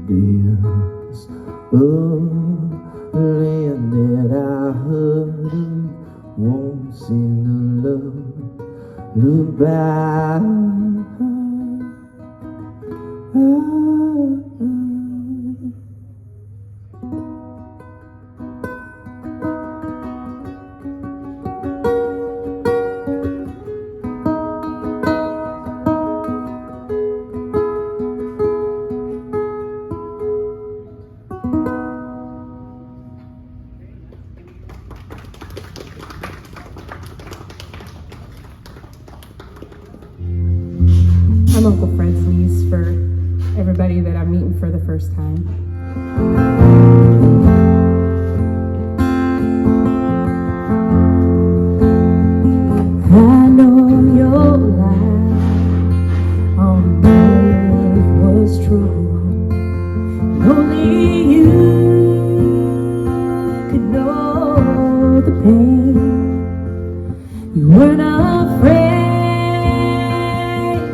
bills of land that I heard of once in a lullaby. I'm Uncle Fred's lease for everybody that I'm meeting for the first time. I know your life on earth was true. Only you could know the pain. You weren't afraid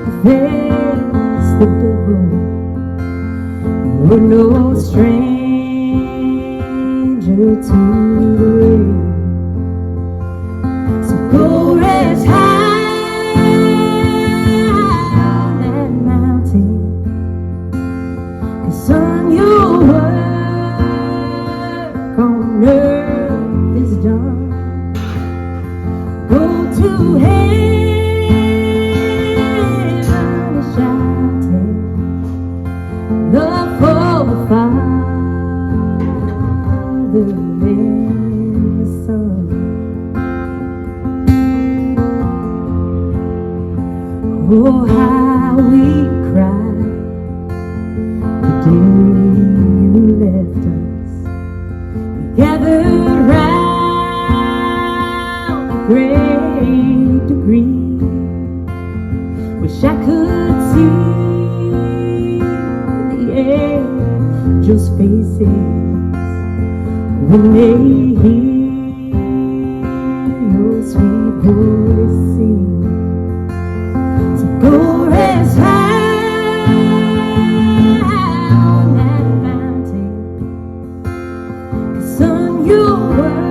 to face the devil. You were no stranger to the rain. So go rest high on that mountain, 'cause son, your work on earth is done. Go to heaven shouting, love for the Father and the Son. Oh, how we cried the day you left us. We gathered round a great degree. Wish I could see the angels' faces when they hear your sweet voice sing. Go rest high on that mountain, 'cause son, your work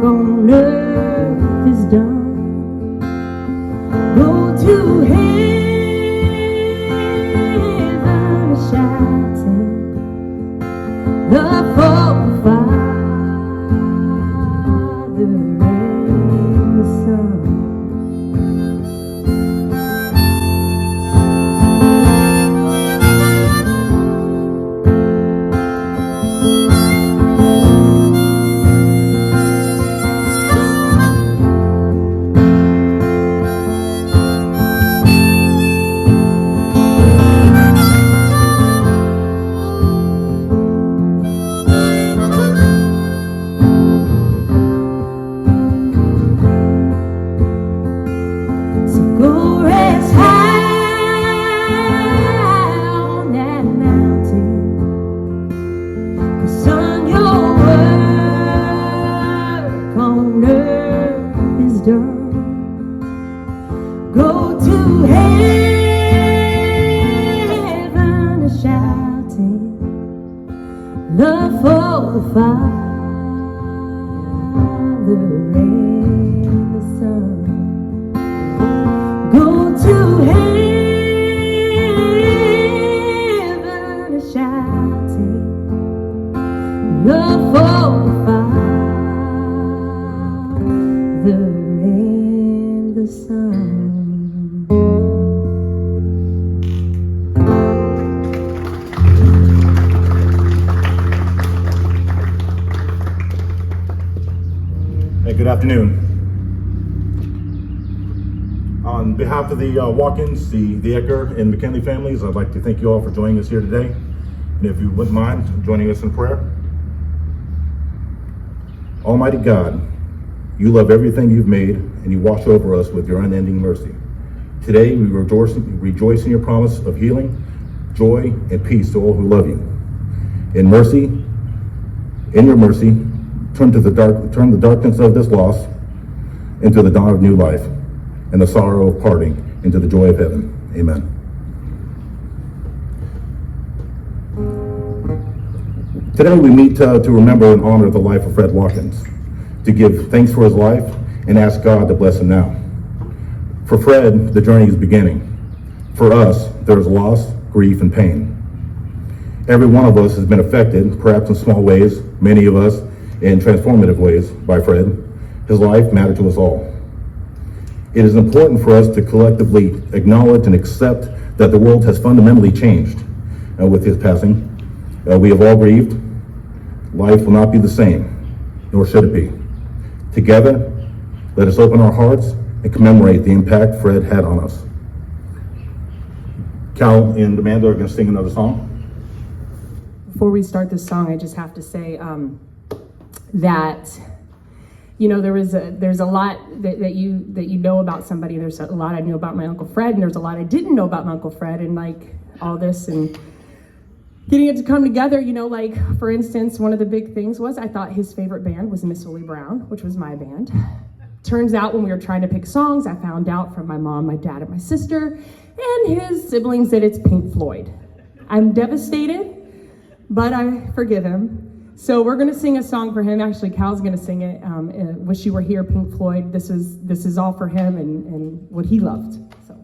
on earth is done. Go to heaven shouting, love for the Father and the Son. Go rest high on that mountain, 'cause son, your work on earth is done. Go to heaven shouting, love for the Father and the Son. Go to heaven shouting, love for the Father and the Son. Hey, good afternoon. On behalf of the Watkins, the Ecker, and McKinley families, I'd like to thank you all for joining us here today. And if you wouldn't mind joining us in prayer. Almighty God, you love everything you've made, and you watch over us with your unending mercy. Today, we rejoice in your promise of healing, joy, and peace to all who love you. In your mercy, turn the darkness of this loss into the dawn of new life, and the sorrow of parting into the joy of heaven. Amen. Today we meet to remember and honor the life of Fred Watkins, to give thanks for his life and ask God to bless him now. For Fred, the journey is beginning. For us, there is loss, grief, and pain. Every one of us has been affected, perhaps in small ways, many of us in transformative ways, by Fred. His life mattered to us all. It is important for us to collectively acknowledge and accept that the world has fundamentally changed with his passing. We have all grieved. Life will not be the same, nor should it be. Together, let us open our hearts and commemorate the impact Fred had on us. Cal and Amanda are going to sing another song. Before we start this song, I just have to say that there's a lot that you know about somebody. There's a lot I knew about my Uncle Fred, and there's a lot I didn't know about my Uncle Fred, and like all this and getting it to come together. Like for instance, one of the big things was I thought his favorite band was Miss Willie Brown, which was my band. Turns out when we were trying to pick songs, I found out from my mom, my dad, and my sister, and his siblings that it's Pink Floyd. I'm devastated, but I forgive him. So we're gonna sing a song for him. Actually, Cal's gonna sing it. Wish You Were Here, Pink Floyd. This is all for him and what he loved. So.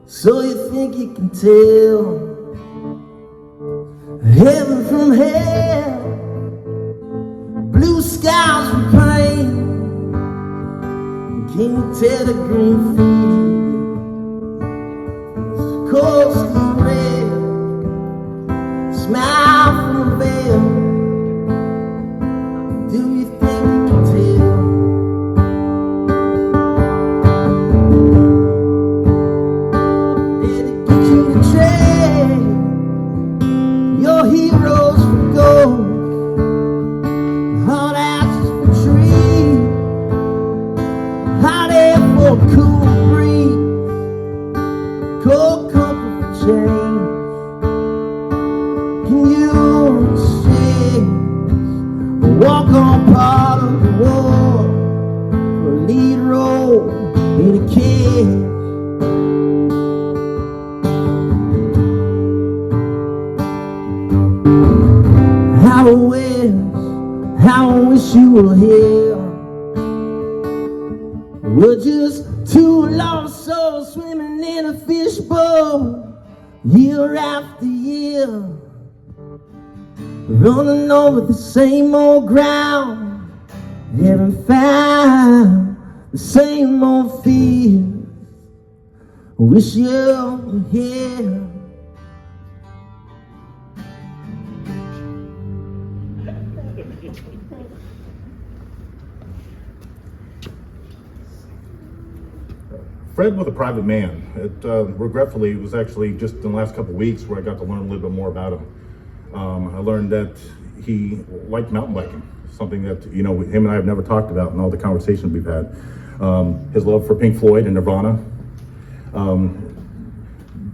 So you think you can tell heaven from hell, blue skies from pain? Can you tell the green fields coast is red, smile from a veil? Do you think you can tell? Your heroes for gold, hot ashes for trees, hot air for a cool breeze, cold comfort for change. Can you understand? Walk on part of the war, for a lead role in a cage. How I wish you were here. We're just two lost souls swimming in a fishbowl, year after year, running over the same old ground, haven't found the same old fear. I wish you were here. Fred was a private man. Regretfully, it was actually just in the last couple of weeks where I got to learn a little bit more about him. I learned that he liked mountain biking, something that, him and I have never talked about in all the conversations we've had. His love for Pink Floyd and Nirvana.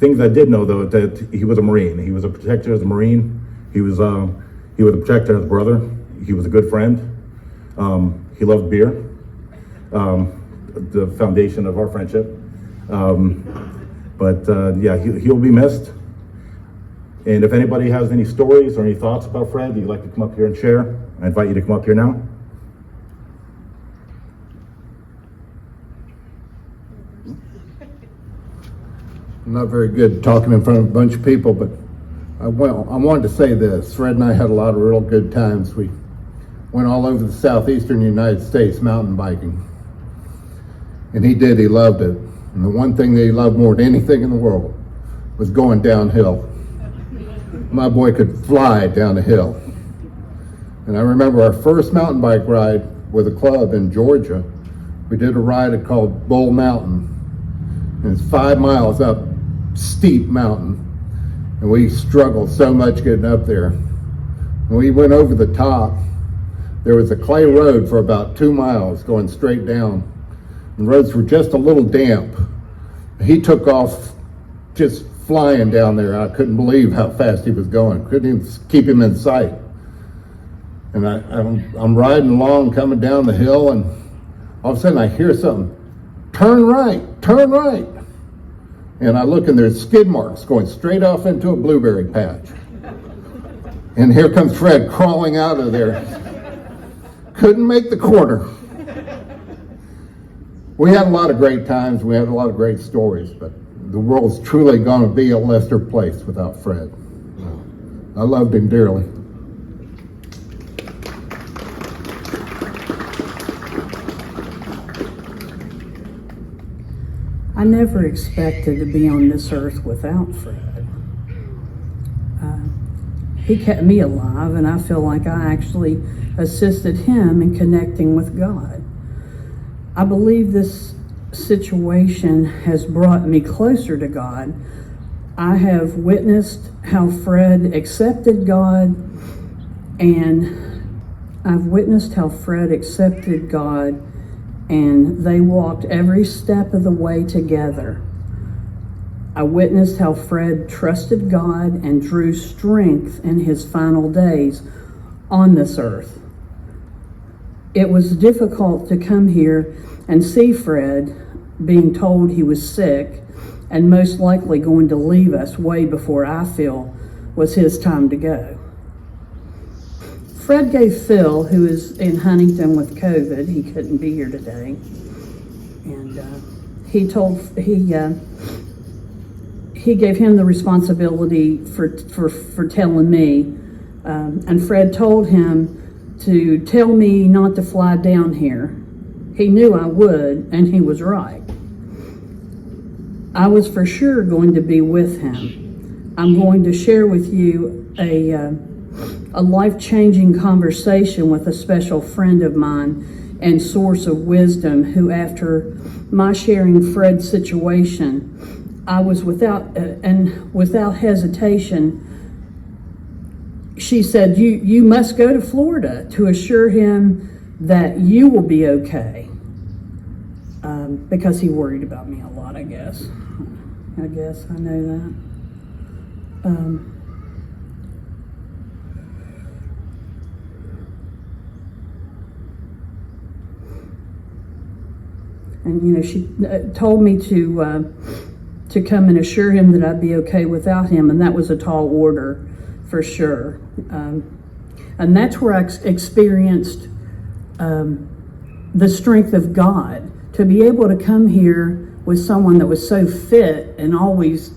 Things I did know, though, that he was a Marine. He was a protector as a Marine. He was a protector as a brother. He was a good friend. He loved beer. The foundation of our friendship. He'll be missed. And if anybody has any stories or any thoughts about Fred that you'd like to come up here and share, I invite you to come up here now. I'm not very good at talking in front of a bunch of people, but I wanted to say this. Fred and I had a lot of real good times. We went all over the southeastern United States mountain biking. And he loved it. And the one thing that he loved more than anything in the world was going downhill. My boy could fly down a hill. And I remember our first mountain bike ride with a club in Georgia. We did a ride called Bull Mountain, and it's 5 miles up steep mountain, and we struggled so much getting up there. When we went over the top, there was a clay road for about 2 miles going straight down. The roads were just a little damp. He took off just flying down there. I couldn't believe how fast he was going. Couldn't even keep him in sight. And I'm riding along, coming down the hill, and all of a sudden I hear something, turn right, turn right. And I look and there's skid marks going straight off into a blueberry patch. And here comes Fred crawling out of there. Couldn't make the corner. We had a lot of great times. We had a lot of great stories, but the world's truly going to be a lesser place without Fred. I loved him dearly. I never expected to be on this earth without Fred. He kept me alive, and I feel like I actually assisted him in connecting with God. I believe this situation has brought me closer to God. I have witnessed how Fred accepted God, and I've witnessed how Fred accepted God, and they walked every step of the way together. I witnessed how Fred trusted God and drew strength in his final days on this earth. It was difficult to come here and see Fred being told he was sick and most likely going to leave us way before I feel was his time to go. Fred gave Phil, who is in Huntington with COVID, he couldn't be here today, and he gave him the responsibility for telling me, and Fred told him to tell me not to fly down here. He knew I would, and he was right. I was for sure going to be with him. I'm going to share with you a life-changing conversation with a special friend of mine and source of wisdom who, after my sharing Fred's situation, I was without hesitation, she said, you must go to Florida to assure him that you will be okay. Because he worried about me a lot, I guess. I know that. And she told me to come and assure him that I'd be okay without him, and that was a tall order for sure. And that's where I experienced the strength of God, to be able to come here with someone that was so fit and always,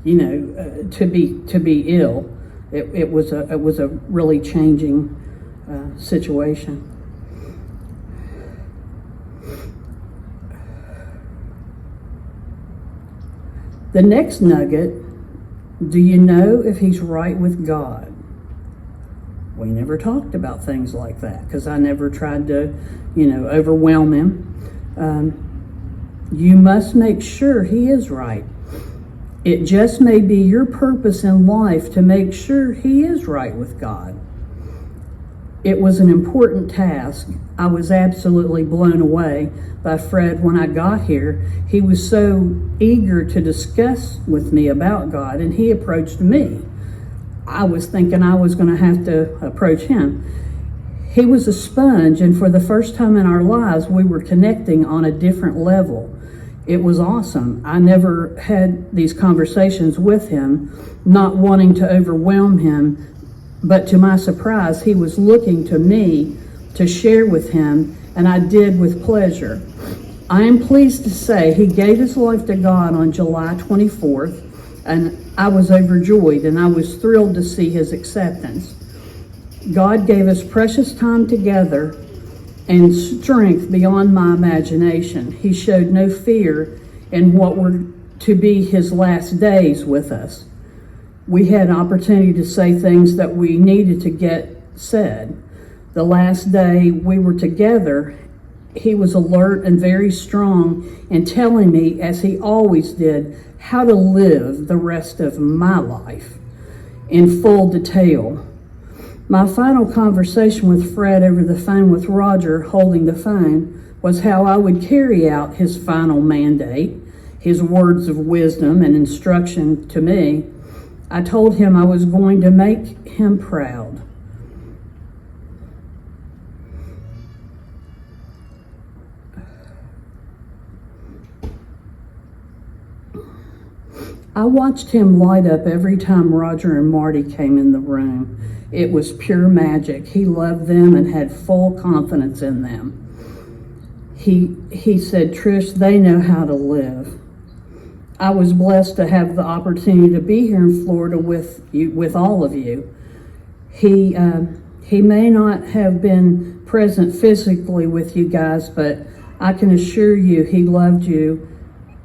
to be ill. It was a really changing situation. The next nugget, do you know if he's right with God? We never talked about things like that because I never tried to, overwhelm him. You must make sure he is right. It just may be your purpose in life to make sure he is right with God. It was an important task. I was absolutely blown away by Fred when I got here. He was so eager to discuss with me about God, and he approached me. I was thinking I was going to have to approach him. He was a sponge, and for the first time in our lives, we were connecting on a different level. It was awesome. I never had these conversations with him, not wanting to overwhelm him, but to my surprise, he was looking to me to share with him, and I did with pleasure. I am pleased to say he gave his life to God on July 24th, and I was overjoyed, and I was thrilled to see his acceptance. God gave us precious time together and strength beyond my imagination. He showed no fear in what were to be his last days with us. We had an opportunity to say things that we needed to get said. The last day we were together, he was alert and very strong in telling me, as he always did, how to live the rest of my life in full detail. My final conversation with Fred over the phone with Roger holding the phone was how I would carry out his final mandate, his words of wisdom and instruction to me. I told him I was going to make him proud. I watched him light up every time Roger and Marty came in the room. It was pure magic. He loved them and had full confidence in them. He said, Trish, they know how to live. I was blessed to have the opportunity to be here in Florida with you, with all of you. He may not have been present physically with you guys, but I can assure you he loved you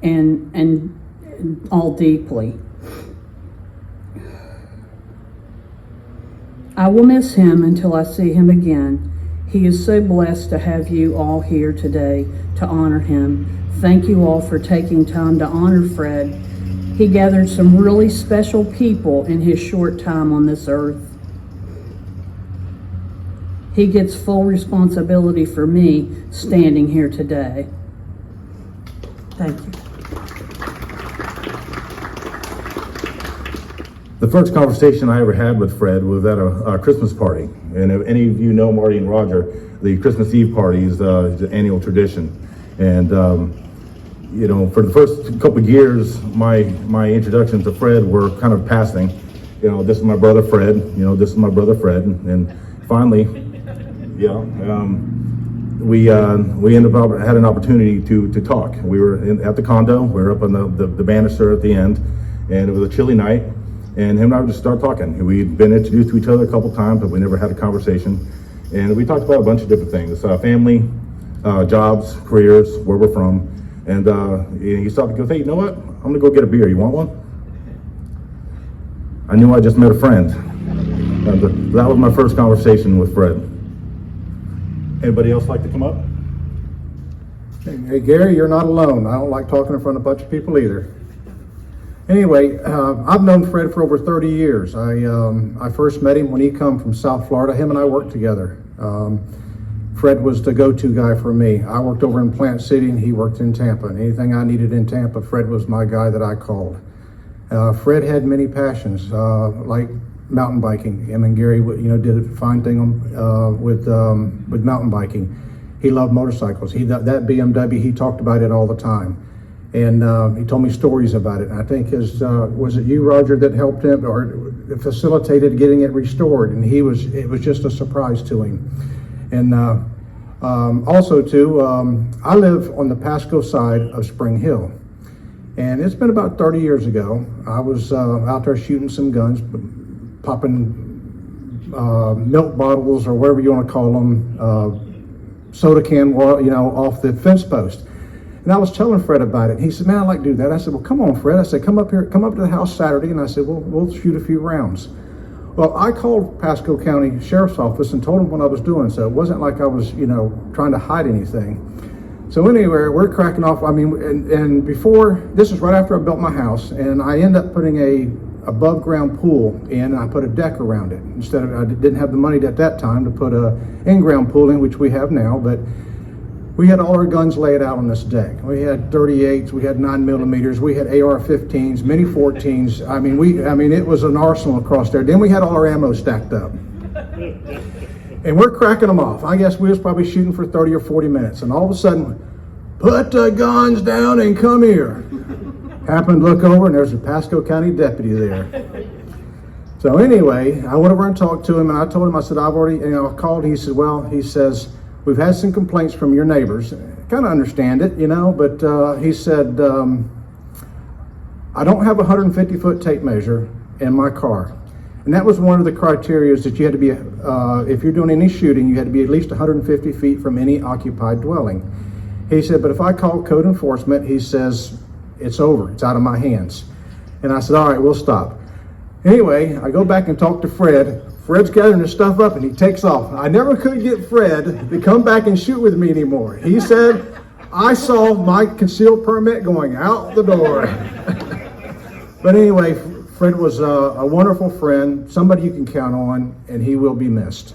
and all deeply. I will miss him until I see him again. He is so blessed to have you all here today to honor him. Thank you all for taking time to honor Fred. He gathered some really special people in his short time on this earth. He gets full responsibility for me standing here today. Thank you. The first conversation I ever had with Fred was at a Christmas party. And if any of you know Marty and Roger, the Christmas Eve party is an annual tradition. And, you know, for the first couple of years, my introductions to Fred were kind of passing. You know, this is my brother Fred, you know, this is my brother Fred. And finally, we ended up had an opportunity to talk. We were at the condo, we were up on the banister at the end, and it was a chilly night. And him and I would just start talking. We'd been introduced to each other a couple times, but we never had a conversation. And we talked about a bunch of different things, family, jobs, careers, where we're from. And he stopped and goes, hey, you know what? I'm gonna go get a beer. You want one? I knew I just met a friend. And that was my first conversation with Fred. Anybody else like to come up? Hey, Gary, you're not alone. I don't like talking in front of a bunch of people either. Anyway, I've known Fred for over 30 years. I first met him when he come from South Florida. Him and I worked together. Fred was the go-to guy for me. I worked over in Plant City and he worked in Tampa. And anything I needed in Tampa, Fred was my guy that I called. Fred had many passions, like mountain biking. Him and Gary, did a fine thing with mountain biking. He loved motorcycles. That BMW, he talked about it all the time. And he told me stories about it. And I think was it you, Roger, that helped him or facilitated getting it restored? And it was just a surprise to him. And also too, I live on the Pasco side of Spring Hill. And it's been about 30 years ago. I was out there shooting some guns, popping milk bottles or whatever you want to call them, soda can, off the fence post. And I was telling Fred about it. He said, man, I'd like to do that. I said, well, come on, Fred. I said, come up to the house Saturday. And I said, well, we'll shoot a few rounds. Well, I called Pasco County Sheriff's Office and told them what I was doing. So it wasn't like I was, trying to hide anything. So anyway, we're cracking off. I mean, and before, this is right after I built my house. And I ended up putting a above ground pool in, and I put a deck around it. I didn't have the money at that time to put a in-ground pool in, which we have now, but we had all our guns laid out on this deck. We had 38s, we had 9mm, we had AR-15s, Mini 14s. I mean, it was an arsenal across there. Then we had all our ammo stacked up. And we're cracking them off. I guess we was probably shooting for 30 or 40 minutes. And all of a sudden, put the guns down and come here. Happened to look over and there's a Pasco County deputy there. So anyway, I went over and talked to him and I told him, I said, I've already, called. He says, we've had some complaints from your neighbors. Kind of understand it, but he said, I don't have a 150-foot tape measure in my car. And that was one of the criteria that you had to be, if you're doing any shooting, you had to be at least 150 feet from any occupied dwelling. He said, but if I call code enforcement, he says, it's over, it's out of my hands. And I said, all right, we'll stop. Anyway, I go back and talk to Fred Fred's gathering his stuff up and he takes off. I never could get Fred to come back and shoot with me anymore. He said, I saw my concealed permit going out the door. But anyway, Fred was a wonderful friend, somebody you can count on, and he will be missed.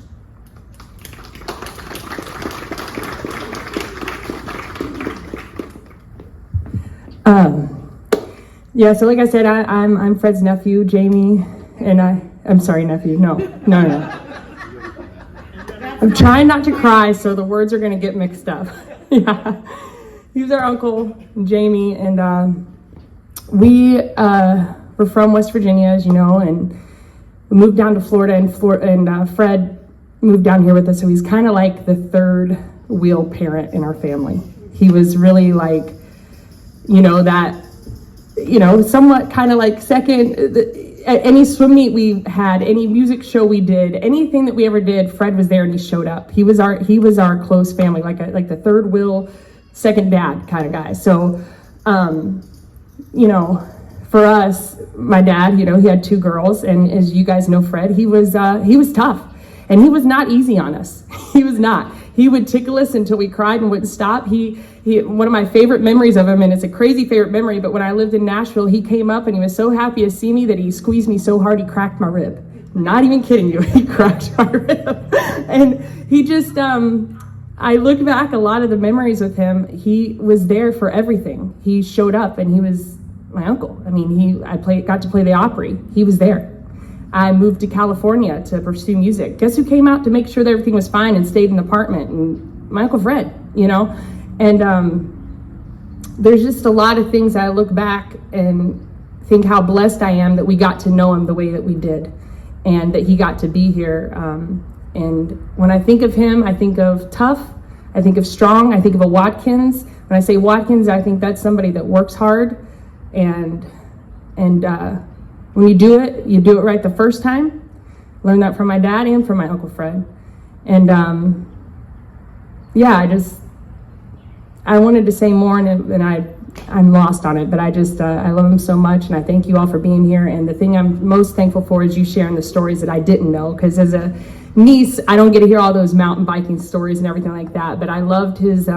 Yeah, so like I said, I'm Fred's nephew, Jamie, and I'm sorry, nephew. No. I'm trying not to cry, so the words are gonna get mixed up. Yeah, he's our uncle, Jamie, and we were from West Virginia, as you know, and we moved down to Florida, and Fred moved down here with us, so he's kind of like the third wheel parent in our family. He was really like, somewhat kind of like second. At any swim meet we had, any music show we did, anything that we ever did, Fred was there and he showed up. He was our close family, like the third wheel, second dad kind of guy. So, for us, my dad, he had two girls, and as you guys know, Fred, he was tough, and he was not easy on us. He was not. He would tickle us until we cried and wouldn't stop. He one of my favorite memories of him, and it's a crazy favorite memory, but when I lived in Nashville, he came up and he was so happy to see me that he squeezed me so hard he cracked my rib. Not even kidding you, he cracked my rib. And he just, I look back a lot of the memories with him, he was there for everything. He showed up and he was my uncle. I mean, got to play the Opry. He was there. I moved to California to pursue music. Guess who came out to make sure that everything was fine and stayed in the apartment? And my Uncle Fred, And there's just a lot of things I look back and think how blessed I am that we got to know him the way that we did, and that he got to be here. And when I think of him, I think of tough, I think of strong, I think of a Watkins. When I say Watkins, I think that's somebody that works hard, and when you do it right the first time. Learned that from my dad and from my Uncle Fred. And I wanted to say more, and I'm lost on it, but I love him so much, and I thank you all for being here. And the thing I'm most thankful for is you sharing the stories that I didn't know, because as a niece, I don't get to hear all those mountain biking stories and everything like that, but I loved his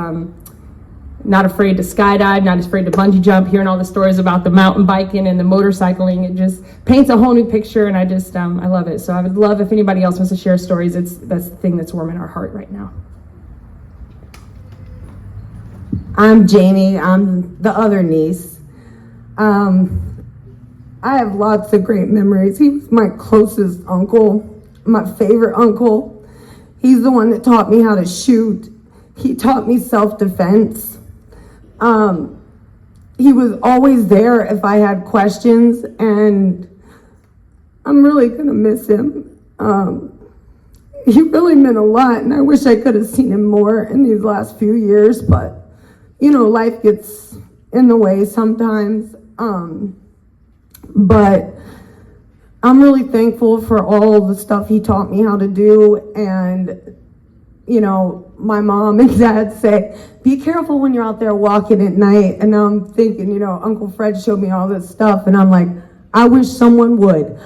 not afraid to skydive, not afraid to bungee jump, hearing all the stories about the mountain biking and the motorcycling. It just paints a whole new picture, and I love it. So I would love if anybody else wants to share stories. That's the thing that's warming our heart right now. I'm Jamie. I'm the other niece. I have lots of great memories. He was my closest uncle, my favorite uncle. He's the one that taught me how to shoot. He taught me self-defense. He was always there if I had questions, and I'm really gonna miss him. He really meant a lot, and I wish I could have seen him more in these last few years, but life gets in the way sometimes. But I'm really thankful for all the stuff he taught me how to do. And my mom and dad say, be careful when you're out there walking at night. And now I'm thinking, Uncle Fred showed me all this stuff, and I'm like, I wish someone would.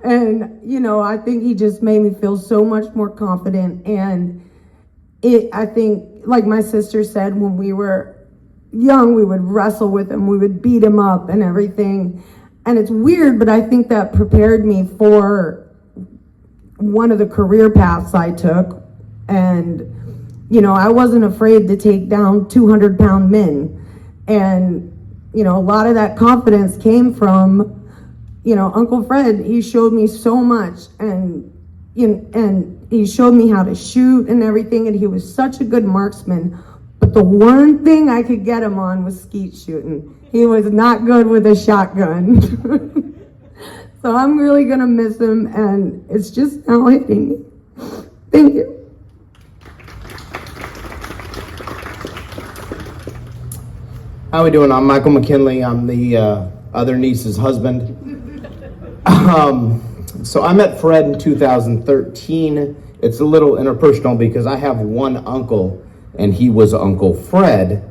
And I think he just made me feel so much more confident. And I think, like my sister said, when we were young, we would wrestle with him, we would beat him up and everything. And it's weird, but I think that prepared me for one of the career paths I took. And I wasn't afraid to take down 200-pound men. And a lot of that confidence came from Uncle Fred. He showed me so much, and he showed me how to shoot and everything, and he was such a good marksman. But the one thing I could get him on was skeet shooting. He was not good with a shotgun. So I'm really gonna miss him, and it's just now hitting me. Thank you. How we doing? I'm Michael McKinley. I'm the other niece's husband. So I met Fred in 2013. It's a little interpersonal because I have one uncle, and he was Uncle Fred,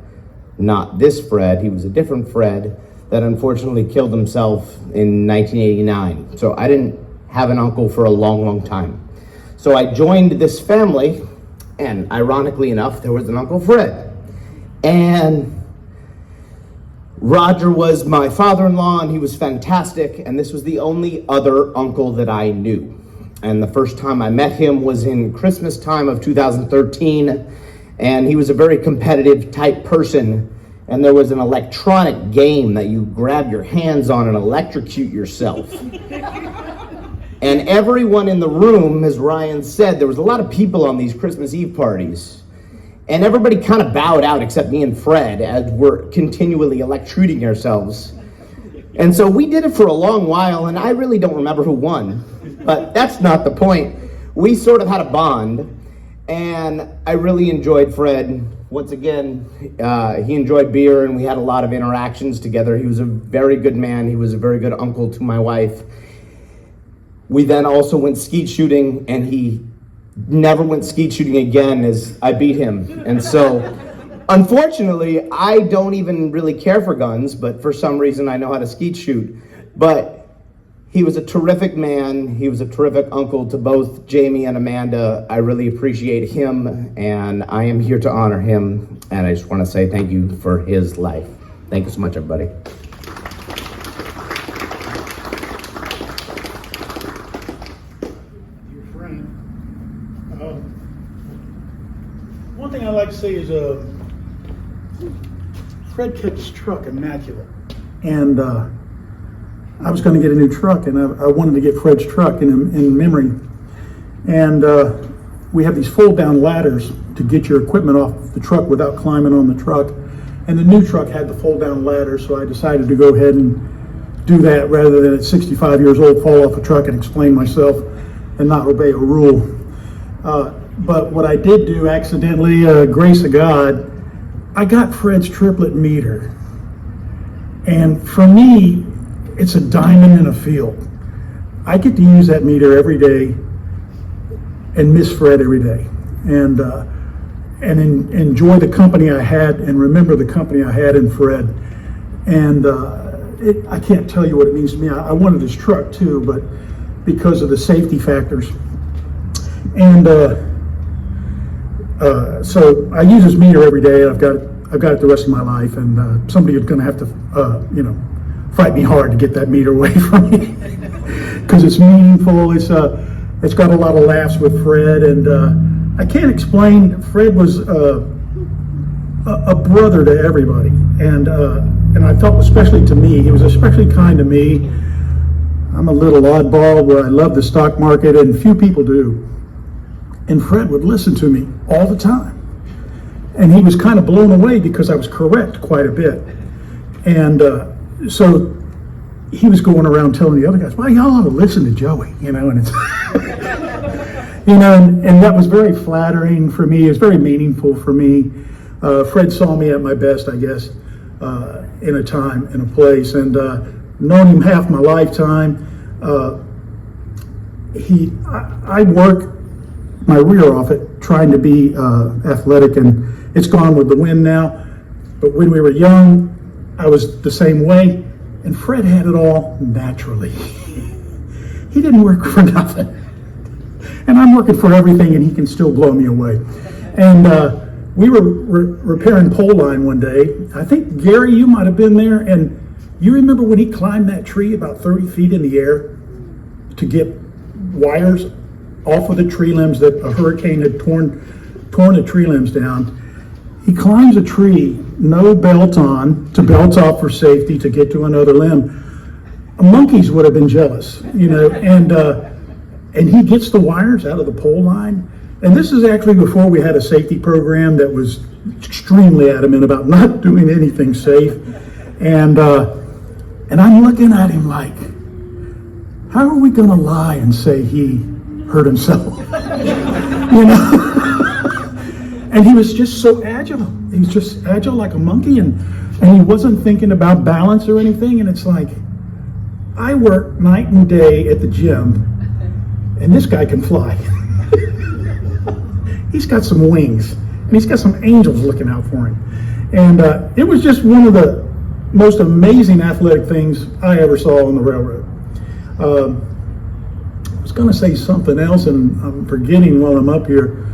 not this Fred. He was a different Fred that unfortunately killed himself in 1989. So I didn't have an uncle for a long, long time. So I joined this family, and ironically enough, there was an Uncle Fred. And Roger was my father-in-law, and he was fantastic, and this was the only other uncle that I knew. And the first time I met him was in Christmas time of 2013, and he was a very competitive type person, and there was an electronic game that you grab your hands on and electrocute yourself. And everyone in the room, as Ryan said, there was a lot of people on these Christmas Eve parties, and everybody kind of bowed out except me and Fred as we're continually electrocuting ourselves. And so we did it for a long while, and I really don't remember who won, but that's not the point. We sort of had a bond, and I really enjoyed Fred. Once again, he enjoyed beer, and we had a lot of interactions together. He was a very good man. He was a very good uncle to my wife. We then also went skeet shooting, and he never went skeet shooting again as I beat him. And so, unfortunately, I don't even really care for guns, but for some reason I know how to skeet shoot. But he was a terrific man. He was a terrific uncle to both Jamie and Amanda. I really appreciate him, and I am here to honor him. And I just want to say thank you for his life. Thank you so much, everybody. One thing I like to say is Fred kept his truck immaculate. And I was going to get a new truck, and I wanted to get Fred's truck in memory. And we have these fold-down ladders to get your equipment off the truck without climbing on the truck. And the new truck had the fold-down ladder, so I decided to go ahead and do that rather than at 65 years old fall off a truck and explain myself and not obey a rule. But what I did do accidentally, grace of God, I got Fred's triplet meter. And for me, it's a diamond in a field. I get to use that meter every day and miss Fred every day. And enjoy the company I had and remember the company I had in Fred. And I can't tell you what it means to me. I wanted this truck too, but because of the safety factors. And so I use this meter every day. I've got it the rest of my life, and somebody is going to have to, fight me hard to get that meter away from me because it's meaningful. It's got a lot of laughs with Fred, and I can't explain. Fred was a brother to everybody, and I felt especially to me. He was especially kind to me. I'm a little oddball where I love the stock market, and few people do. And Fred would listen to me all the time. And he was kind of blown away because I was correct quite a bit. And so he was going around telling the other guys, well, y'all ought to listen to Joey, and it's, and that was very flattering for me. It was very meaningful for me. Fred saw me at my best, I guess, in a time, in a place, and known him half my lifetime. I work my rear off it trying to be athletic, and it's gone with the wind now. But when we were young, I was the same way, and Fred had it all naturally. He didn't work for nothing. And I'm working for everything, and he can still blow me away. And we were repairing pole line one day. I think, Gary, you might have been there, and you remember when he climbed that tree about 30 feet in the air to get wires off of the tree limbs that a hurricane had torn the tree limbs down. He climbs a tree, no belt on, to belt off for safety to get to another limb. Monkeys would have been jealous, and he gets the wires out of the pole line. And this is actually before we had a safety program that was extremely adamant about not doing anything safe. And I'm looking at him like, how are we going to lie and say he hurt himself? And he was just so agile. He was just agile like a monkey, and he wasn't thinking about balance or anything. And it's like, I work night and day at the gym, and this guy can fly. He's got some wings, and he's got some angels looking out for him. And it was just one of the most amazing athletic things I ever saw on the railroad. was going to say something else, and I'm forgetting while I'm up here.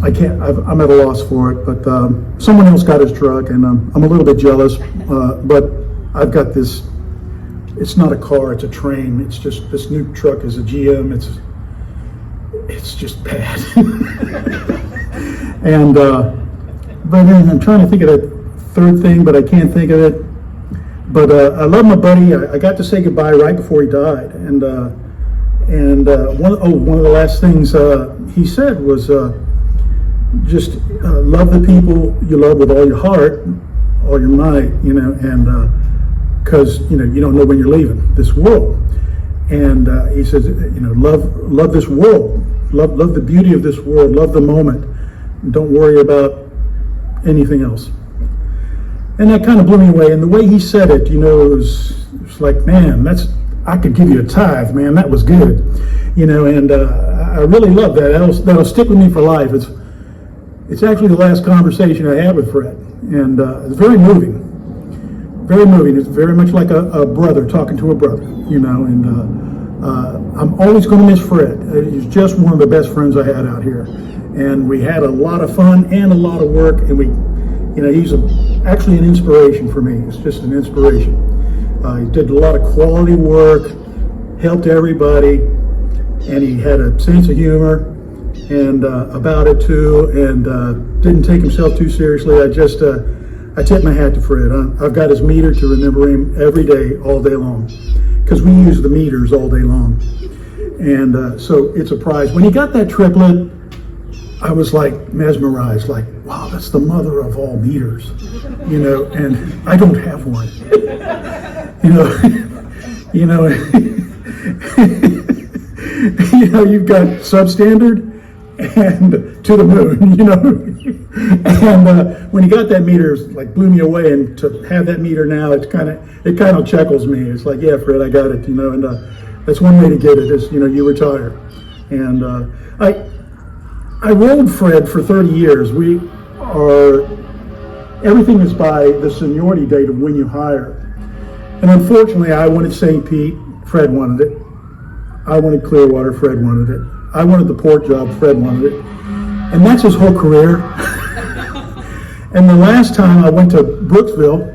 I can't. I'm at a loss for it. But someone else got his truck, and I'm a little bit jealous. But I've got this. It's not a car. It's a train. It's just this new truck is a GM. It's just bad. And but then I'm trying to think of that third thing, but I can't think of it. But I love my buddy. I got to say goodbye right before he died, and one of the last things he said was just love the people you love with all your heart, all your might, and because you don't know when you're leaving this world. And he says, love this world, love the beauty of this world, love the moment, don't worry about anything else. And that kind of blew me away. And the way he said it, it was like, man, I could give you a tithe, man. That was good, And I really love that. That'll stick with me for life. It's actually the last conversation I had with Fred, and it's very moving. Very moving. It's very much like a brother talking to a brother, And I'm always going to miss Fred. He's just one of the best friends I had out here, and we had a lot of fun and a lot of work, and he's actually an inspiration for me. It's just an inspiration. He did a lot of quality work, helped everybody, and he had a sense of humor and about it too, and didn't take himself too seriously. I tip my hat to Fred. I've got his meter to remember him every day, all day long, because we use the meters all day long. And so it's a prize. When he got that triplet, I was like mesmerized, like, wow, that's the mother of all meters, and I don't have one, you've got substandard and to the moon, and when he got that meter, it like blew me away. And to have that meter now, it kind of chuckles me. It's like, yeah, Fred, I got it, and that's one way to get it is, you retire. And I rode Fred for 30 years. Everything is by the seniority date of when you hire. And unfortunately, I wanted St. Pete, Fred wanted it. I wanted Clearwater, Fred wanted it. I wanted the port job, Fred wanted it. And that's his whole career. And the last time I went to Brooksville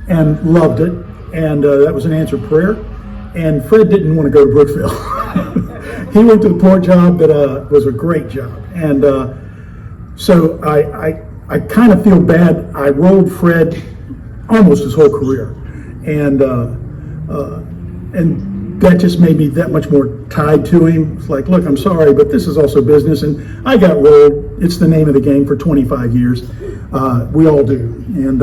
and loved it, and that was an answered prayer. And Fred didn't want to go to Brooksville. He went to the port job that was a great job. And so I kind of feel bad. I rode Fred almost his whole career. And that just made me that much more tied to him. It's like, look, I'm sorry, but this is also business. And I got rolled. It's the name of the game for 25 years. We all do. And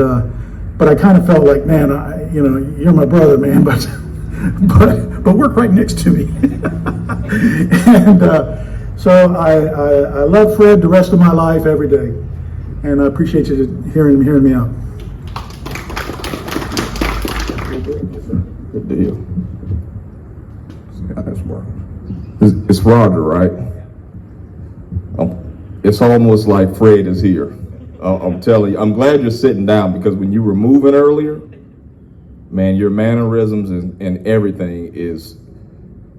but I kind of felt like, man, you're my brother, man, but work right next to me. And so I love Fred the rest of my life every day, and I appreciate you hearing me out. Good deal. It's Roger, right? It's almost like Fred is here. I'm telling you, I'm glad you're sitting down, because when you were moving earlier, man, your mannerisms and everything is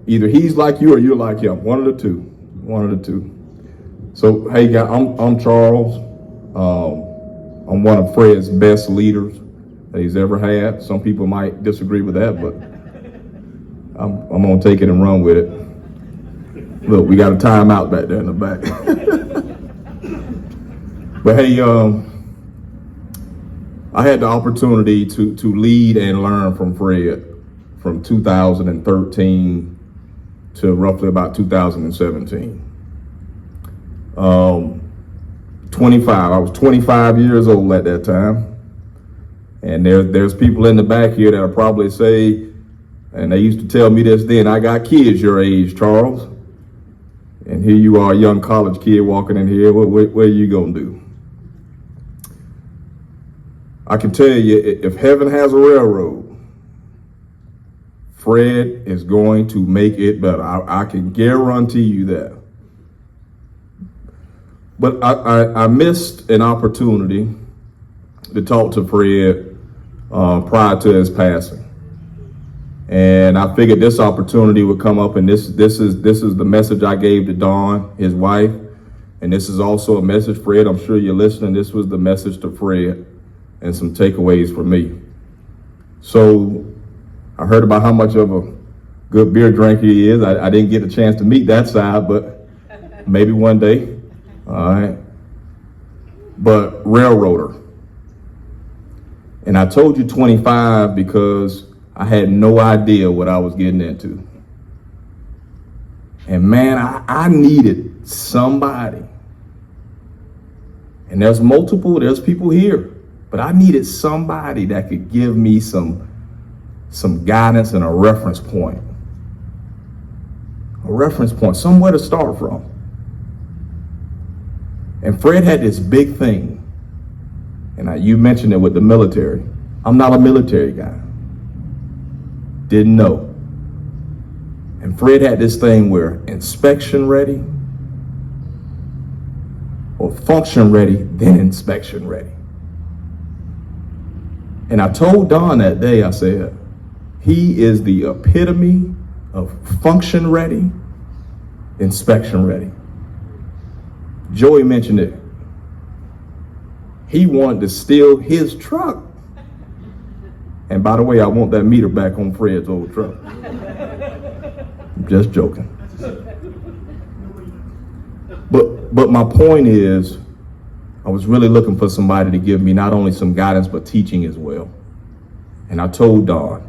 either he's like you or you're like him. One of the two. So, hey, guys, I'm Charles. I'm one of Fred's best leaders that he's ever had. Some people might disagree with that, but I'm gonna take it and run with it. Look, we got a timeout back there in the back. But hey, I had the opportunity to lead and learn from Fred from 2013 to roughly about 2017. 25. I was 25 years old at that time, and there's people in the back here that'll probably say, and they used to tell me this then, I got kids your age, Charles. And here you are, a young college kid walking in here. What are you gonna do? I can tell you, if heaven has a railroad, Fred is going to make it better. I can guarantee you that. But I missed an opportunity to talk to Fred prior to his passing. And I figured this opportunity would come up, and this is the message I gave to Dawn, his wife, and this is also a message, Fred. I'm sure you're listening. This was the message to Fred, and some takeaways for me. So I heard about how much of a good beer drinker he is. I didn't get a chance to meet that side, but maybe one day. All right. But railroader. And I told you 25 because I had no idea what I was getting into. And man, I needed somebody. And there's people here, but I needed somebody that could give me some guidance and a reference point. A reference point, somewhere to start from. And Fred had this big thing. And you mentioned it with the military. I'm not a military guy. Didn't know. And Fred had this thing where inspection ready, or function ready, then inspection ready. And I told Don that day, I said, he is the epitome of function ready, inspection ready. Joey mentioned it. He wanted to steal his truck. And by the way, I want that meter back on Fred's old truck. I'm just joking. But my point is, I was really looking for somebody to give me not only some guidance, but teaching as well. And I told Don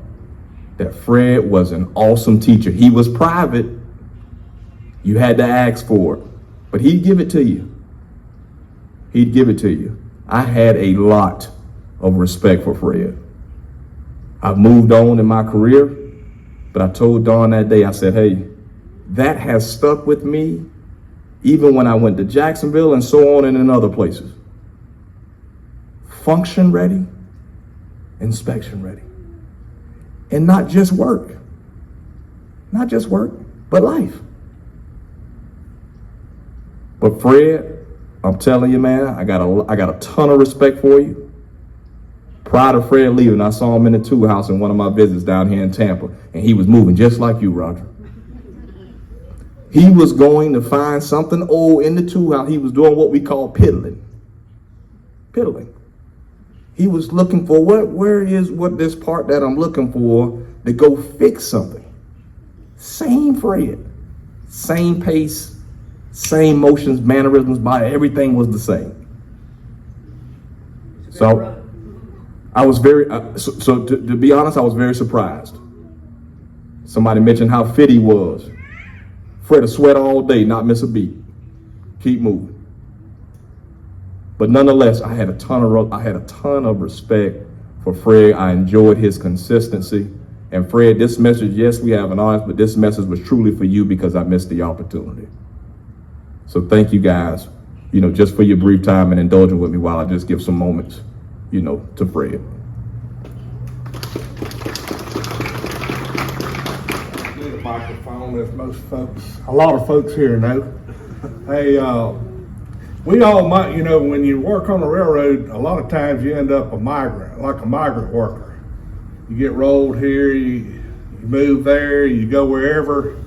that Fred was an awesome teacher. He was private. You had to ask for it, but he'd give it to you. He'd give it to you. I had a lot of respect for Fred. I've moved on in my career, but I told Dawn that day, I said, hey, that has stuck with me even when I went to Jacksonville and so on and in other places. Function ready, inspection ready. And not just work. Not just work, but life. But Fred, I'm telling you, man, I got a ton of respect for you. Prior to Fred leaving, I saw him in the tool house in one of my visits down here in Tampa, and he was moving just like you, Roger. He was going to find something old in the tool house. He was doing what we call piddling. Piddling. He was looking for where is this part that I'm looking for to go fix something. Same Fred, same pace, same motions, mannerisms, body, everything was the same. So I was to be honest, I was very surprised. Somebody mentioned how fit he was. Fred would sweat all day, not miss a beat. Keep moving. But nonetheless, I had a ton of respect for Fred. I enjoyed his consistency. And Fred, this message, yes, we have an audience, but this message was truly for you because I missed the opportunity. So thank you guys, just for your brief time and indulging with me while I just give some moments, to Fred. Need a microphone, as a lot of folks here know. Hey, we all might, when you work on the railroad, a lot of times you end up a migrant worker. You get rolled here, you move there, you go wherever,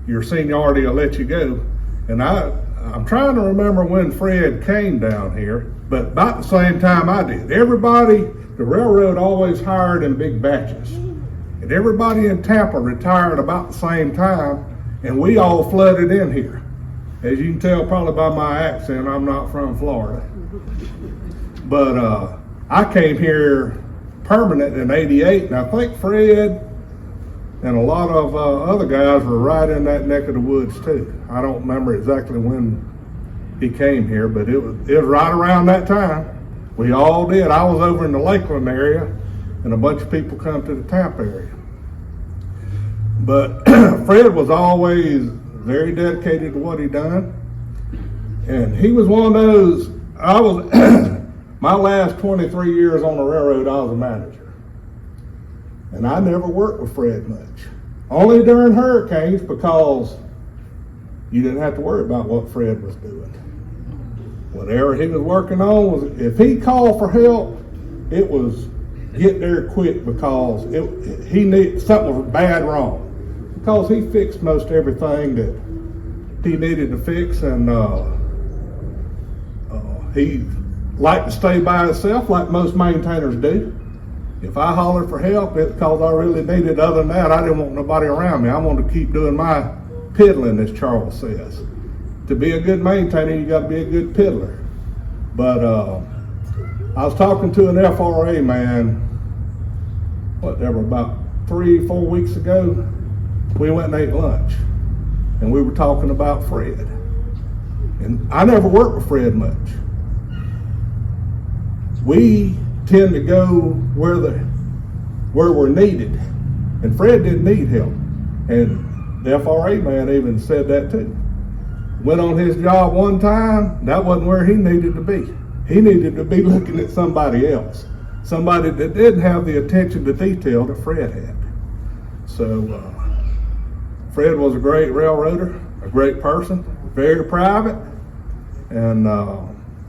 your seniority will let you go. And I'm trying to remember when Fred came down here, but about the same time I did. The railroad always hired in big batches. And everybody in Tampa retired about the same time, and we all flooded in here. As you can tell probably by my accent, I'm not from Florida. But I came here permanent in '88, and I think Fred and a lot of other guys were right in that neck of the woods too. I don't remember exactly when he came here, but it was right around that time. We all did. I was over in the Lakeland area, and a bunch of people come to the Tampa area. But Fred was always very dedicated to what he done, and he was one of those. My last 23 years on the railroad, I was a manager. And I never worked with Fred much. Only during hurricanes, because you didn't have to worry about what Fred was doing. Whatever he was working on, if he called for help, it was get there quick because he needed something was bad wrong. Because he fixed most everything that he needed to fix, and he liked to stay by himself like most maintainers do. If I hollered for help, it's because I really needed. Other than that, I didn't want nobody around me. I wanted to keep doing my piddling, as Charles says. To be a good maintainer, you got to be a good piddler. But I was talking to an FRA man, whatever, about 3-4 weeks ago. We went and ate lunch, and we were talking about Fred. And I never worked with Fred much. We tend to go where we're needed, and Fred didn't need help. And the FRA man even said that too. Went on his job one time, that wasn't where he needed to be. He needed to be looking at somebody else, somebody that didn't have the attention to detail that Fred had. So Fred was a great railroader, a great person, very private, and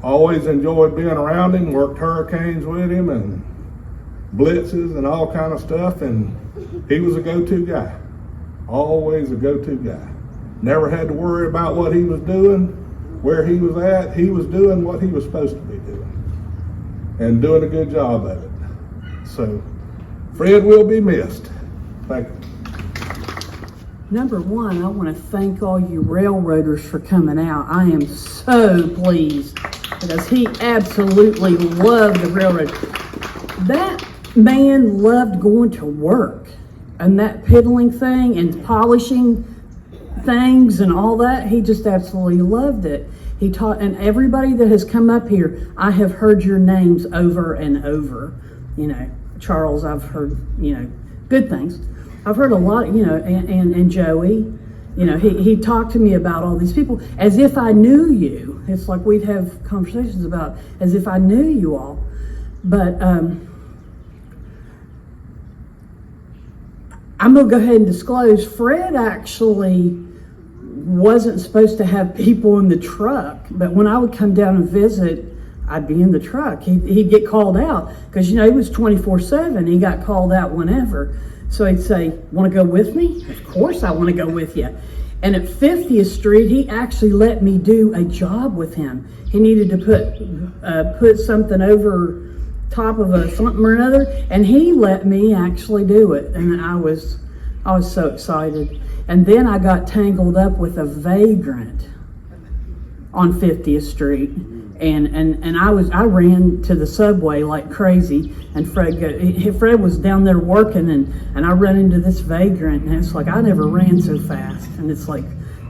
always enjoyed being around him, worked hurricanes with him and blitzes and all kind of stuff, and he was a go-to guy, always a go-to guy. Never had to worry about what he was doing, where he was at. He was doing what he was supposed to be doing and doing a good job of it. So Fred will be missed. Thank you. Number one, I want to thank all you railroaders for coming out. I am so pleased because he absolutely loved the railroad. That man loved going to work and that piddling thing and polishing things and all that. He just absolutely loved it. He taught, and everybody that has come up here, I have heard your names over and over. You know, Charles, I've heard, you know, good things. I've heard a lot, you know, and Joey, you know, he talked to me about all these people as if I knew you. It's like we'd have conversations about as if I knew you all. But I'm going to go ahead and disclose, Fred actually wasn't supposed to have people in the truck, but when I would come down and visit, I'd be in the truck. He'd get called out because, you know, he was 24/7. He got called out whenever. So he'd say, want to go with me? Of course I want to go with you. And at 50th Street, he actually let me do a job with him. He needed to put something over top of a something or another, and he let me actually do it. And I was so excited. And then I got tangled up with a vagrant on 50th Street. And I ran to the subway like crazy, and Fred was down there working, and I ran into this vagrant, and it's like I never ran so fast. And it's like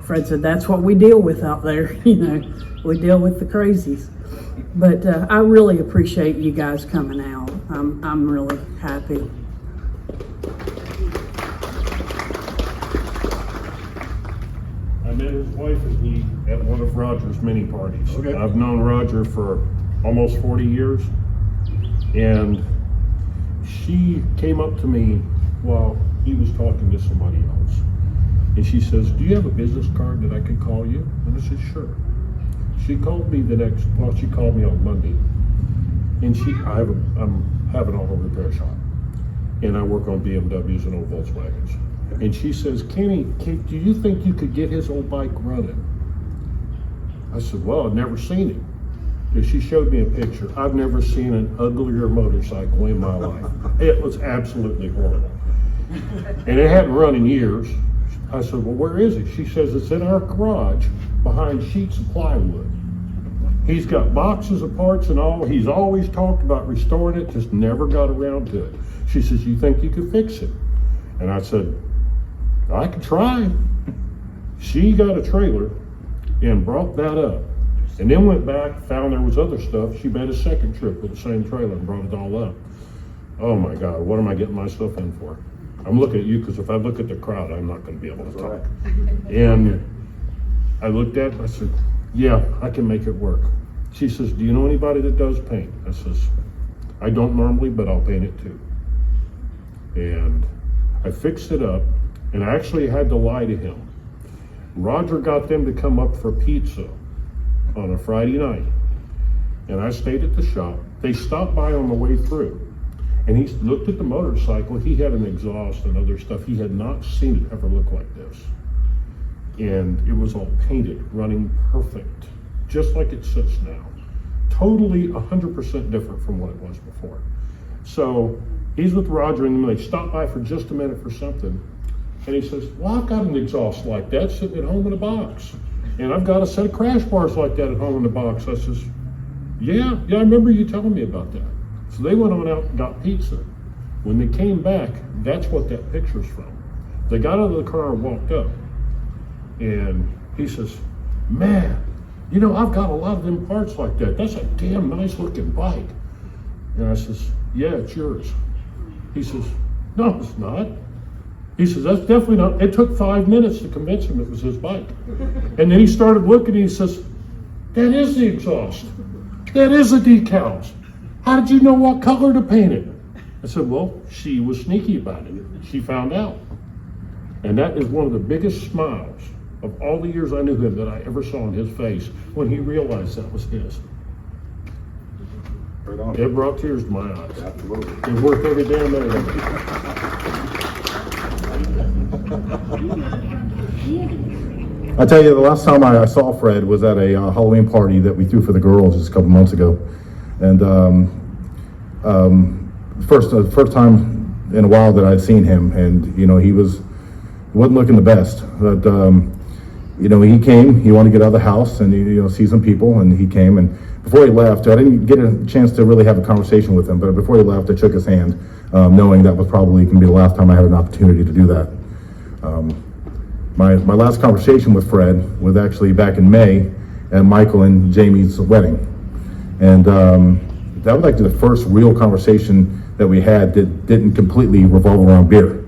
Fred said, that's what we deal with out there, you know, we deal with the crazies. But I really appreciate you guys coming out. I'm really happy. I met his wife at one of Roger's mini parties. Okay. I've known Roger for almost 40 years, and she came up to me while he was talking to somebody else, and she says, do you have a business card that I could call you? And I said, sure. She called me she called me on Monday, and I'm having an auto repair shop, and I work on BMWs and old Volkswagens. And she says, Kenny, do you think you could get his old bike running? I said, well, I've never seen it. And she showed me a picture. I've never seen an uglier motorcycle in my life. It was absolutely horrible. And it hadn't run in years. I said, well, where is it? She says, it's in our garage behind sheets of plywood. He's got boxes of parts and all. He's always talked about restoring it, just never got around to it. She says, you think you could fix it? And I said, I could try. She got a trailer and brought that up, and then went back, found there was other stuff. She made a second trip with the same trailer and brought it all up. Oh my God, what am I getting myself in for? I'm looking at you because if I look at the crowd, I'm not going to be able to talk. And I looked at it, I said, yeah, I can make it work. She says, do you know anybody that does paint? I says, I don't normally, but I'll paint it too. And I fixed it up. And I actually had to lie to him. Roger got them to come up for pizza on a Friday night. And I stayed at the shop. They stopped by on the way through. And he looked at the motorcycle. He had an exhaust and other stuff. He had not seen it ever look like this. And it was all painted, running perfect, just like it sits now. Totally 100% different from what it was before. So he's with Roger, and they stop by for just a minute for something. And he says, well, I've got an exhaust like that sitting at home in a box. And I've got a set of crash bars like that at home in the box. I says, yeah, I remember you telling me about that. So they went on out and got pizza. When they came back, that's what that picture's from. They got out of the car and walked up. And he says, man, you know, I've got a lot of them parts like that. That's a damn nice looking bike. And I says, yeah, it's yours. He says, no, it's not. He says, that's definitely not. It took 5 minutes to convince him it was his bike. And then he started looking and he says, that is the exhaust. That is the decals. How did you know what color to paint it? I said, well, she was sneaky about it. She found out. And that is one of the biggest smiles of all the years I knew him that I ever saw on his face when he realized that was his. It brought tears to my eyes. Absolutely. It worked every damn minute of it. I tell you, the last time I saw Fred was at a Halloween party that we threw for the girls just a couple months ago. And first time in a while that I'd seen him, and you know, he wasn't looking the best, but you know, he came, he wanted to get out of the house and see some people, and he came. And before he left, I didn't get a chance to really have a conversation with him, but before he left, I shook his hand, knowing that was probably going to be the last time I had an opportunity to do that. My last conversation with Fred was actually back in May at Michael and Jamie's wedding. And that was like the first real conversation that we had that didn't completely revolve around beer.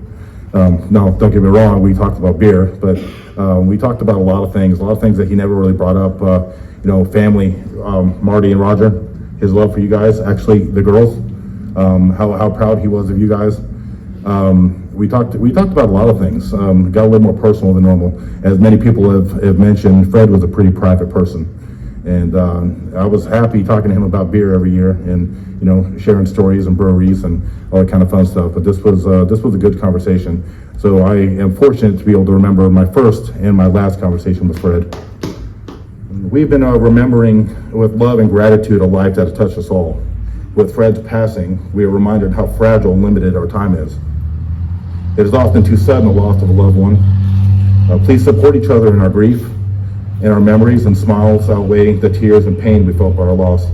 No, don't get me wrong, we talked about beer, but we talked about a lot of things that he never really brought up. Family, Marty and Roger, his love for you guys, actually the girls, how proud he was of you guys. We talked about a lot of things. Got a little more personal than normal. As many people have mentioned, Fred was a pretty private person. And I was happy talking to him about beer every year, and sharing stories and breweries and all that kind of fun stuff. But this was a good conversation. So I am fortunate to be able to remember my first and my last conversation with Fred. We've been remembering with love and gratitude a life that has touched us all. With Fred's passing, we are reminded how fragile and limited our time is. It is often too sudden the loss of a loved one. Please support each other in our grief, and our memories and smiles outweigh the tears and pain we felt by our loss.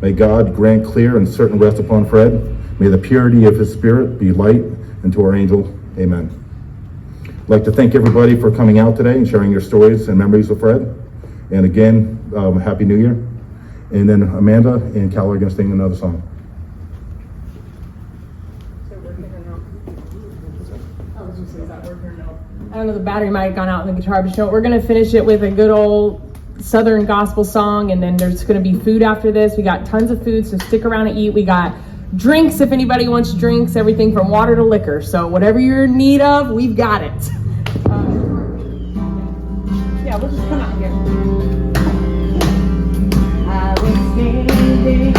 May God grant clear and certain rest upon Fred. May the purity of his spirit be light unto our angel. Amen. I'd like to thank everybody for coming out today and sharing your stories and memories with Fred. And again, Happy New Year. And then Amanda and Cal are going to sing another song. I don't know, the battery might have gone out in the guitar, but we're going to finish it with a good old Southern gospel song, and then there's going to be food after this. We got tons of food, so stick around and eat. We got drinks if anybody wants drinks, everything from water to liquor. So whatever you're in need of, we've got it. Yeah, we'll just come out here. I was standing